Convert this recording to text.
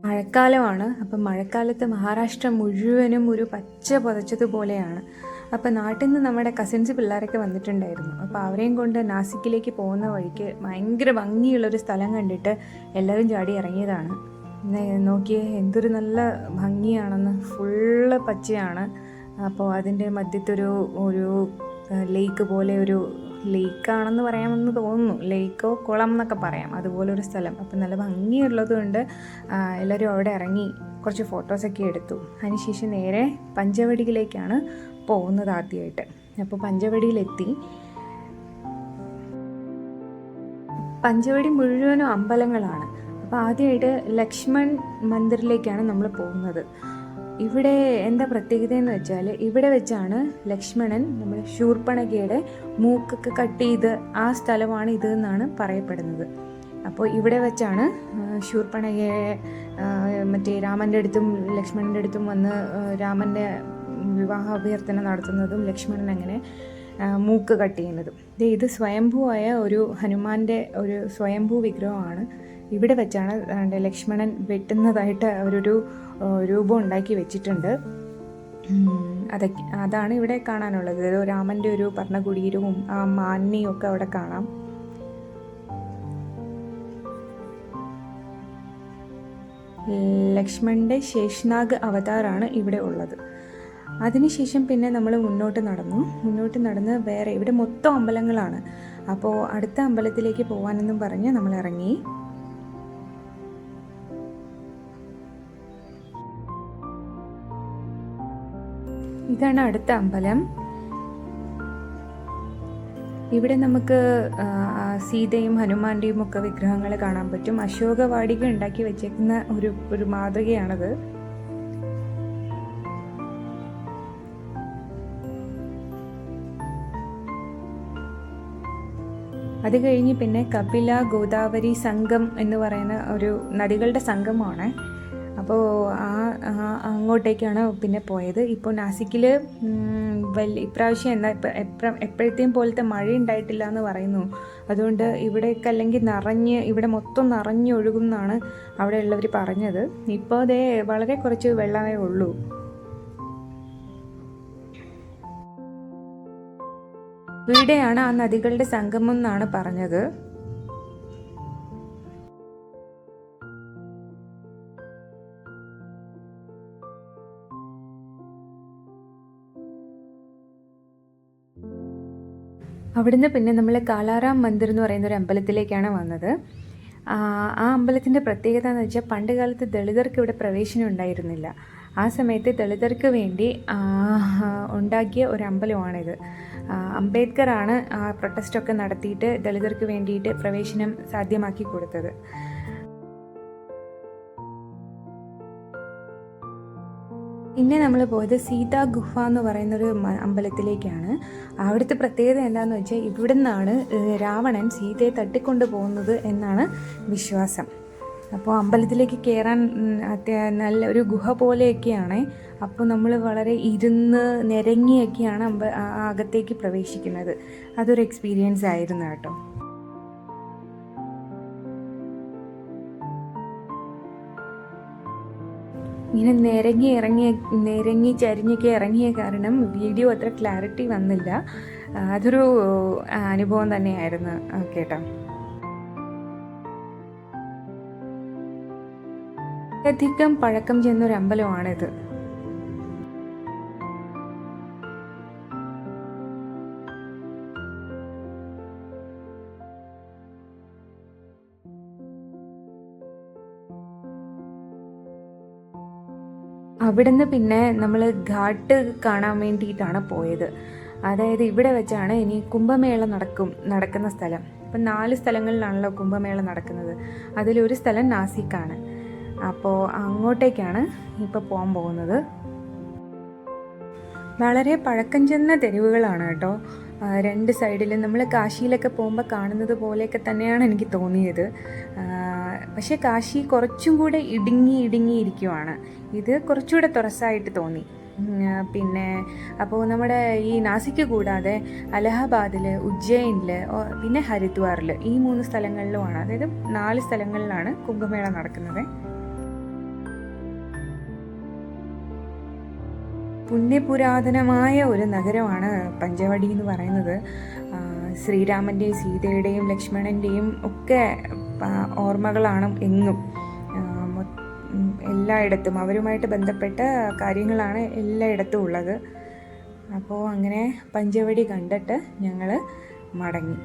മഴക്കാലമാണ്. അപ്പം മഴക്കാലത്ത് മഹാരാഷ്ട്ര മുഴുവനും ഒരു പച്ച പുതച്ചതുപോലെയാണ്. അപ്പം നാട്ടിൽ നിന്ന് നമ്മുടെ കസിൻസ് പിള്ളേരൊക്കെ വന്നിട്ടുണ്ടായിരുന്നു. അപ്പോൾ അവരെയും കൊണ്ട് നാസിക്കിലേക്ക് പോകുന്ന വഴിക്ക് ഭയങ്കര ഭംഗിയുള്ളൊരു സ്ഥലം കണ്ടിട്ട് എല്ലാവരും ചാടി ഇറങ്ങിയതാണ്. നോക്കിയേ എന്തൊരു നല്ല ഭംഗിയാണെന്ന്. ഫുള്ള് പച്ചയാണ്. അപ്പോൾ അതിൻ്റെ മധ്യത്തൊരു ഒരു ലേക്ക് പോലെ, ഒരു ലേക്കാണെന്ന് പറയാമെന്ന് തോന്നുന്നു, ലേക്കോ കുളം എന്നൊക്കെ പറയാം, അതുപോലൊരു സ്ഥലം. അപ്പം നല്ല ഭംഗിയുള്ളത് കൊണ്ട് എല്ലാവരും അവിടെ ഇറങ്ങി കുറച്ച് ഫോട്ടോസൊക്കെ എടുത്തു. അതിനുശേഷം നേരെ പഞ്ചവടിയിലേക്കാണ് പോകുന്നത് ആദ്യമായിട്ട്. അപ്പോൾ പഞ്ചവടിയിലെത്തി. പഞ്ചവടി മുഴുവനും അമ്പലങ്ങളാണ്. അപ്പോൾ ആദ്യമായിട്ട് ലക്ഷ്മൺ മന്ദിറിലേക്കാണ് നമ്മൾ പോകുന്നത്. ഇവിടെ എന്താ പ്രത്യേകത എന്ന് വെച്ചാൽ, ഇവിടെ വെച്ചാണ് ലക്ഷ്മണൻ നമ്മുടെ ശൂർപ്പണഖയുടെ മൂക്കൊക്കെ കട്ട് ചെയ്ത് ആ സ്ഥലമാണ് ഇത് എന്നാണ് പറയപ്പെടുന്നത്. അപ്പോൾ ഇവിടെ വെച്ചാണ് ശൂർപ്പണഖയെ മറ്റേ രാമൻ്റെ അടുത്തും ലക്ഷ്മണൻ്റെ അടുത്തും വന്ന് രാമൻ്റെ വിവാഹ അഭ്യർത്ഥന നടത്തുന്നതും ലക്ഷ്മണൻ അങ്ങനെ മൂക്ക് കട്ട് ചെയ്യുന്നതും. ഇത് സ്വയംഭൂവായ ഒരു ഹനുമാൻ്റെ ഒരു സ്വയംഭൂ വിഗ്രഹമാണ്. ഇവിടെ വെച്ചാണ് ലക്ഷ്മണൻ വെട്ടുന്നതായിട്ട് അവരൊരു രൂപം ഉണ്ടാക്കി വെച്ചിട്ടുണ്ട്. അതാണ് ഇവിടെ കാണാനുള്ളത്. രാമൻ്റെ ഒരു പർണകുടീരവും ആ മാന്യയും ഒക്കെ അവിടെ കാണാം. ലക്ഷ്മണൻ്റെ ശേഷനാഗ് അവതാറാണ് ഇവിടെ ഉള്ളത്. അതിനുശേഷം പിന്നെ നമ്മൾ മുന്നോട്ട് നടന്ന് വേറെ ഇവിടെ മൊത്തം അമ്പലങ്ങളാണ്. അപ്പോൾ അടുത്ത അമ്പലത്തിലേക്ക് പോകാനെന്നും പറഞ്ഞ് നമ്മൾ ഇറങ്ങി. ഇതാണ് അടുത്ത അമ്പലം. ഇവിടെ നമുക്ക് സീതയും ഹനുമാന്റെയും ഒക്കെ വിഗ്രഹങ്ങൾ കാണാൻ പറ്റും. അശോകവാടിക ഉണ്ടാക്കി വെച്ചേക്കുന്ന ഒരു മാതൃകയാണത്. അത് കഴിഞ്ഞ് പിന്നെ കപില ഗോദാവരി സംഗം എന്ന് പറയുന്ന ഒരു നദികളുടെ സംഗമമാണ്. അപ്പോൾ അങ്ങോട്ടേക്കാണ് പിന്നെ പോയത്. ഇപ്പോൾ നാസിക്കിൽ ഇപ്രാവശ്യം എപ്പോഴത്തെയും പോലത്തെ മഴ ഉണ്ടായിട്ടില്ല എന്ന് പറയുന്നു. അതുകൊണ്ട് ഇവിടെയൊക്കെ അല്ലെങ്കിൽ ഇവിടെ മൊത്തം നിറഞ്ഞൊഴുകുമെന്നാണ് അവിടെ ഉള്ളവർ പറഞ്ഞത്. ഇപ്പോൾ അതേ വളരെ കുറച്ച് വെള്ളമേ ഉള്ളൂ. ഇവിടെയാണ് ആ നദികളുടെ സംഗമം എന്നാണ് പറഞ്ഞത്. അവിടുന്ന് പിന്നെ നമ്മൾ കാലാറാം മന്ദിർ എന്ന് പറയുന്ന ഒരു അമ്പലത്തിലേക്കാണ് വന്നത്. ആ അമ്പലത്തിൻ്റെ പ്രത്യേകത എന്ന് വെച്ചാൽ പണ്ട് കാലത്ത് ദളിതർക്ക് ഇവിടെ പ്രവേശനം ഉണ്ടായിരുന്നില്ല. ആ സമയത്ത് ദളിതർക്ക് വേണ്ടി ഉണ്ടാക്കിയ ഒരു അമ്പലമാണിത്. അംബേദ്കറാണ് ആ പ്രൊട്ടസ്റ്റൊക്കെ നടത്തിയിട്ട് ദളിതർക്ക് വേണ്ടിയിട്ട് പ്രവേശനം സാധ്യമാക്കി കൊടുത്തത്. പിന്നെ നമ്മൾ പോയത് സീതാ ഗുഹ എന്ന് പറയുന്നൊരു അമ്പലത്തിലേക്കാണ്. അവിടുത്തെ പ്രത്യേകത എന്താണെന്ന് വെച്ചാൽ, ഇവിടെ നിന്നാണ് രാവണൻ സീതയെ തട്ടിക്കൊണ്ടു പോകുന്നത് എന്നാണ് വിശ്വാസം. അപ്പോൾ അമ്പലത്തിലേക്ക് കയറാൻ നല്ല ഒരു ഗുഹ പോലെയൊക്കെയാണ്. അപ്പോൾ നമ്മൾ വളരെ ഇരുന്ന് നിരങ്ങിയൊക്കെയാണ് അകത്തേക്ക് പ്രവേശിക്കുന്നത്. അതൊരു എക്സ്പീരിയൻസ് ആയിരുന്നു കേട്ടോ. ഇങ്ങനെ നിരങ്ങി ചരിഞ്ഞൊക്കെ ഇറങ്ങിയ കാരണം വീഡിയോ അത്ര ക്ലാരിറ്റി വന്നില്ല. അതൊരു അനുഭവം തന്നെയായിരുന്നു കേട്ടോ. അധികം പഴക്കം ചെന്നൊരു അമ്പലമാണിത്. അവിടുന്ന് പിന്നെ നമ്മൾ ഘാട്ട് കാണാൻ വേണ്ടിയിട്ടാണ് പോയത്. അതായത് ഇവിടെ വെച്ചാണ് ഇനി കുംഭമേള നടക്കുന്ന സ്ഥലം. ഇപ്പം 4 സ്ഥലങ്ങളിലാണല്ലോ കുംഭമേള നടക്കുന്നത്. അതിലൊരു സ്ഥലം നാസിക്കാണ്. അപ്പോൾ അങ്ങോട്ടേക്കാണ് ഇപ്പോൾ പോകാൻ പോകുന്നത്. വളരെ പഴക്കം ചെന്ന തെരുവുകളാണ് കേട്ടോ. 2 സൈഡിലും നമ്മൾ കാശിയിലൊക്കെ പോകുമ്പോൾ കാണുന്നത് പോലെയൊക്കെ തന്നെയാണ് എനിക്ക് തോന്നിയത്. പക്ഷേ കാശി കുറച്ചും കൂടെ ഇടുങ്ങിയിരിക്കുവാണ്. ഇത് കുറച്ചുകൂടെ തുറസായിട്ട് തോന്നി. പിന്നെ അപ്പോൾ നമ്മുടെ ഈ നാസിക്ക് കൂടാതെ അലഹബാദിൽ, ഉജ്ജയിനിൽ, പിന്നെ ഹരിദ്വാറിൽ, ഈ 3 സ്ഥലങ്ങളിലുമാണ്, അതായത് 4 സ്ഥലങ്ങളിലാണ് കുംഭമേള നടക്കുന്നത്. പുണ്യപുരാതനമായ ഒരു നഗരമാണ് പഞ്ചവടി എന്ന് പറയുന്നത്. ശ്രീരാമൻ്റെയും സീതയുടെയും ലക്ഷ്മണൻ്റെയും ഒക്കെ ഓർമ്മകളാണ് എങ്ങും, എല്ലായിടത്തും അവരുമായിട്ട് ബന്ധപ്പെട്ട കാര്യങ്ങളാണ് എല്ലായിടത്തും ഉള്ളത്. അപ്പോൾ അങ്ങനെ പഞ്ചവടി കണ്ടിട്ട് ഞങ്ങൾ മടങ്ങി.